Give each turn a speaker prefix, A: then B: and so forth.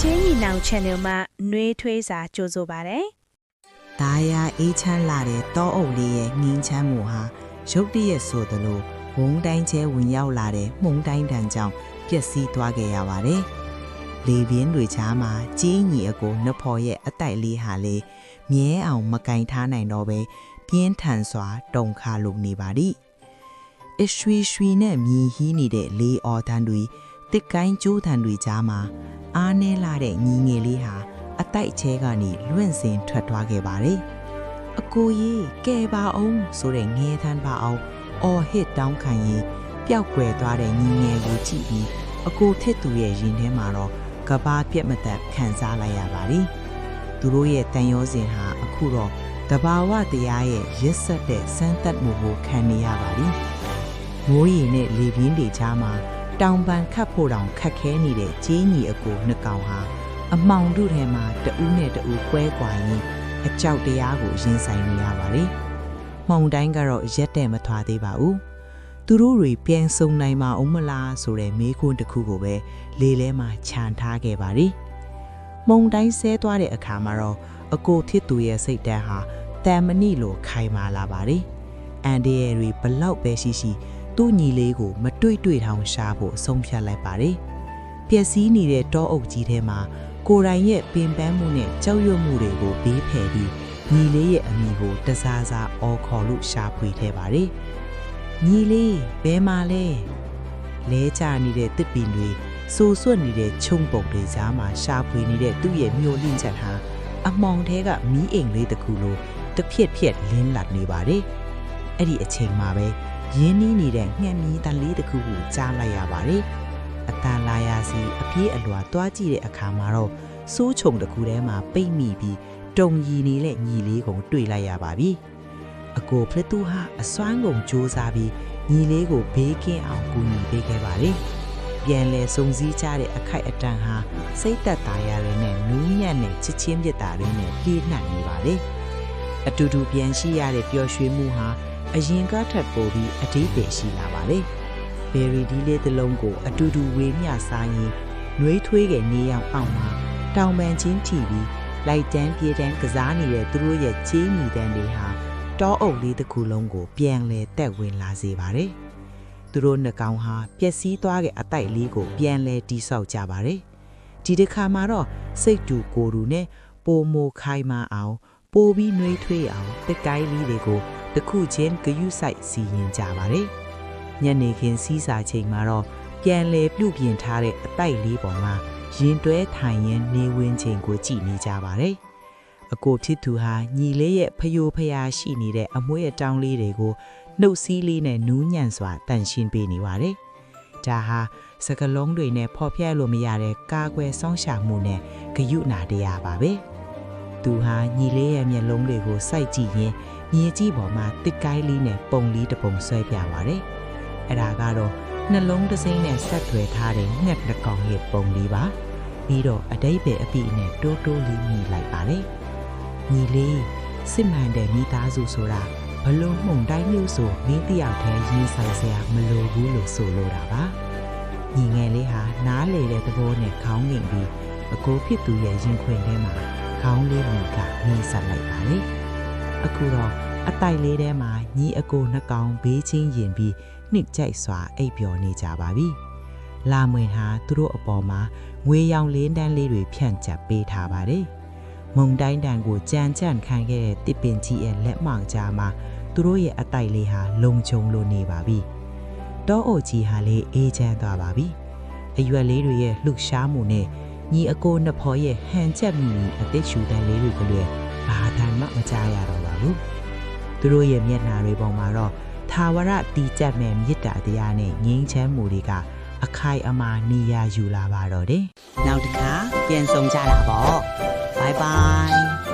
A: ကျင်းညီနောင် channel မှာနှွေးထွေးစာကြိုဆိုပါရစေ
B: ။ဒါယာအေးချမ်းလာတဲ့တောအုပ်လေးရဲ့ငင်းချမ်းမှုဟာရုတ်တရက်ဆိုသလိုဝုန်းတိုင်းကျဲဝင်ရောက်လာတဲ့မှုန်တိုင်းတန်ကြောင့်ပျက်စီးသွားခဲ့ရပါတယ်။လေပြင်းတွေချားမှာကျင်းညီအကိုနှဖော်ရဲ့အတိုက်လေးဟာလေမြဲအောင်မကင်ထားနိုင်တော့ပဲပြင်းထန်စွာတုန်ခါလို့နေပါသည်။အရွှေရွှေနဲ့မြည်ဟီးနေတဲ့လေအော်တန်းတွေတစ်ကိုင်းကျိုးတန်းတွေကြားမှာအားနည်းလာတဲ့ညီငယ်လေးဟာအတိုက်ချဲကနေလွင့်စင်ထွက်သွားခဲ့ပါတယ်။အကိုကြီးကဲပါအောင်ဆိုတဲ့ငဲထမ်းပါအောင်အော်ဟစ်တောင်းခံရင်ပျောက်ကွယ်သွားတဲ့ညီငယ်ကိုကြည့်ပြီးအကိုထက်သူရဲ့ရင်ထဲမှာတော့ကဘာပြက်မသက်ခံစားလိုက်ရပါတယ်။သူတို့ရဲ့တန်ရောစင်ဟာအခုတော့တဘာဝတရားရဲ့ရစ်ဆက်တဲ့စမ်းသပ်မှုကိုခံနေရပါတယ်။မိုးရီနဲ့လေပြင်းတွေကြားမှာတောင်ပန်ခတ်ဖို့တောင်ခက်ခဲနေတဲ့ကျင်းညီအကိုနှစ်ကောင်ဟာအမောင်တို့ထဲမှာတဦးနဲ့တဦးကွဲကွာရင်အကြောက်တရားကိုရင်ဆိုင်နေရပါတယ်။မှောင်တိုင်းကတော့ရက်တဲ့မထွာသေးပါဘူး။သူတို့တွေပြန်ဆုံနိုင်မှာအောင်မလားဆိုတဲ့မေးခွန်းတစ်ခုကိုပဲလေထဲမှာခြံထားခဲ့ပါတယ်။မှောင်တိုင်းဆဲသွားတဲ့အခါမှာတော့အကိုထစ်သူရဲ့စိတ်ဓာတ်ဟာတန်မဏိလိုခိုင်မာလာပါတယ်။အန်ဒီရဲ့တွေဘလောက်ပဲရှိရှိသူ့ညီလေးကိုမတွေ့ထောင်ရှားဖို့ဆုံးဖြတ်လိုက်ပါတယ်။ပျက်စီးနေတဲ့တောအုပ်ကြီးထဲမှာကိုယ်တိုင်ရဲ့ပင်ပန်းမှုနဲ့ကြောက်ရွံ့မှုတွေကိုဘေးဖယ်ပြီးညီလေးရဲ့အမိကိုတစားစားအော်ခေါ်လို့ရှာဖွေထဲပါတယ်။ညီလေးဘဲမာလဲလဲချနေတဲ့တစ်ပင်တွေစိုးစွတ်နေတဲ့ခြုံပုတ်တွေကြားမှာရှာဖွေနေတဲ့သူ့ရဲ့မျိုးလင့်ချက်ဟာအမောင်ထဲကမီးအိမ်လေးတစ်ခုလိုတစ်ဖြက်လင်းလာနေပါတယ်။အဲ့ဒီအချိန်မှာပဲရင်းနှီးနေတဲ့ငှက်မီးတန်လေးတစ်ခုကိုကြားလိုက်ရပါတယ်။အတန်လာရစီအပြေးအလွှာတွားကြည့်တဲ့အခါမှာတော့စိုးချုံတစ်ခုထဲမှာပိတ်မိပြီးတုံရီနေတဲ့ညီလေးကိုတွေ့လိုက်ရပါပြီ။အကိုဖလက်သူဟာအစွမ်းကုန်စူးစားပြီးညီလေးကိုဘေးကင်းအောင်ကူညီပေးခဲ့ပါတယ်။ပြန်လဲစုံစည်းကြတဲ့အခိုက်အတန့်ဟာစိတ်သက်သာရတဲ့နဲ့နူးညံ့တဲ့ချစ်ချင်းမြတ်တာတွေနဲ့ပြေးနှံ့နေပါလေ။အတူတူပြန်ရှိရတဲ့ပျော်ရွှင်မှုဟာအရင်ကထပ်ပိုပြီးအတိတ်ပဲရှိလာပါလေ။ဘယ်ရီဒီလေးတစ်လုံးကိုအတူတူဝေမျှစားရင်နှွေးထွေးတဲ့နေရောင်အောင်မှာတောင်ပန်ချင်းထီပြီးလိုက်တန်းပြေးတန်းကစားနေတဲ့သူတို့ရဲ့ချေးမြီတန်းတွေဟာတောအုပ်လေးတစ်ခုလုံးကိုပြန်လဲတက်ဝင်လာစေပါတယ်။သူတို့နှစ်ကောင်ဟာပျက်စီးသွားတဲ့အတိုက်လေးကိုပြန်လဲတိဆောက်ကြပါတယ်။ဒီတစ်ခါမှာတော့စိတ်တူကိုယ်တူနဲ့ပိုမိုခိုင်မာအောင်ပိုပြီးနှွေးထွေးအောင်တက်ကိုင်းလေးတွေကိုတခုချင်းဂယုဆိုင်စီရင်ကြပါတယ်။ညနေခင်းစီးစာချိန်မှာတော့ပြန်လဲပြုပြင်ထားတဲ့အတိုက်လေးပေါ်မှာရင်တွဲထိုင်ရင်နေဝင်ချိန်ကိုကြည်နေကြပါတယ်။အကိုဖြစ်သူဟာညီလေးရဲ့ဖယိုဖယာရှိနေတဲ့အမွှေးအတောင်းလေးတွေကိုနှုတ်စည်းလေးနဲ့နူးညံ့စွာတန်ရှင်းပေးနေပါတယ်။ဒါဟာစကလုံးတွေနဲ့ဖော်ပြလို့မရတဲ့ကာကွယ်ဆောင်ရှာမှုနဲ့ဂယုနာတရားပါပဲ။သူဟာညီလေးရဲ့မျက်လုံးတွေကိုစိုက်ကြည့်ရင်မြေကြီးပေါ်မှာတစ်ကိုင်းလေးနဲ့ပုံလေးတစ်ပုံဆွဲပြပါတယ်။အဲ့ဒါကတော့နှလုံးတစ်စိမ့်နဲ့ဆက်သွယ်ထားတဲ့ငှက်တစ်ကောင်ရဲ့ပုံလေးပါ။ပြီးတော့အတိတ်ပဲအပိနဲ့တိုးတိုးလေးမြည်လိုက်ပါတယ်။ညီလေးစစ်မှန်တဲ့မိသားစုဆိုတာဘလုံးမှုန်တိုင်းမျိုးဆိုမင်းတယောက်တည်းရင်းဆိုင်စရာမလိုဘူးလို့ဆိုလိုတာပါ။ညီငယ်လေးဟာနားလေတဲ့သဘောနဲ့ခေါင်းငင်ပြီးအကိုဖြစ်သူရဲ့ရင်ခွင်ထဲမှာခေါင်းလေးမြည်ကမြည်ဆက်လိုက်ပါလေ။အခုတော့အတိုက်လေးထဲမှာညီအကိုနှစ်ကောင်ဘေးချင်းရင်ပြီးနှစ်ကြိုက်စွာအိပ်ပျော်နေကြပါပြီ။လာမွင်ဟာသူတို့အပေါ်မှာငွေရောင်လင်းတန်းလေးတွေဖြန့်ကျက်ပေးထားပါတယ်။မုံတိုင်းတန်ကိုကြမ်းကြမ်းခံခဲ့တဲ့တစ်ပင်ကြီးရဲ့လက်မောင်ကြားမှာသူတို့ရဲ့အတိုက်လေးဟာလုံခြုံလို့နေပါပြီ။တောအုပ်ကြီးဟာလည်းအေးချမ်းသွားပါပြီ။အရွက်လေးတွေရဲ့လှုပ်ရှားမှုနဲ့ညီအကိုနှစ်ဖော်ရဲ့ဟန်ချက်မိအသက်ရှူတန်းလေးတွေကလည်းဘာသာမှမကြားရတော့ပါဘူး။သူတို့ရဲ့မျက်နှာတွေပေါ်မှာတော့သာဝရတီကျပ်မဲ့မြစ်တာတရားနဲ့ငြိမ်းချမ်းမှုတွေကအခိုင်အမာနေရာယူလာပါတော့တယ်။နောက်တစ်ခါပြန်ဆုံကြတာပေါ့။ Bye bye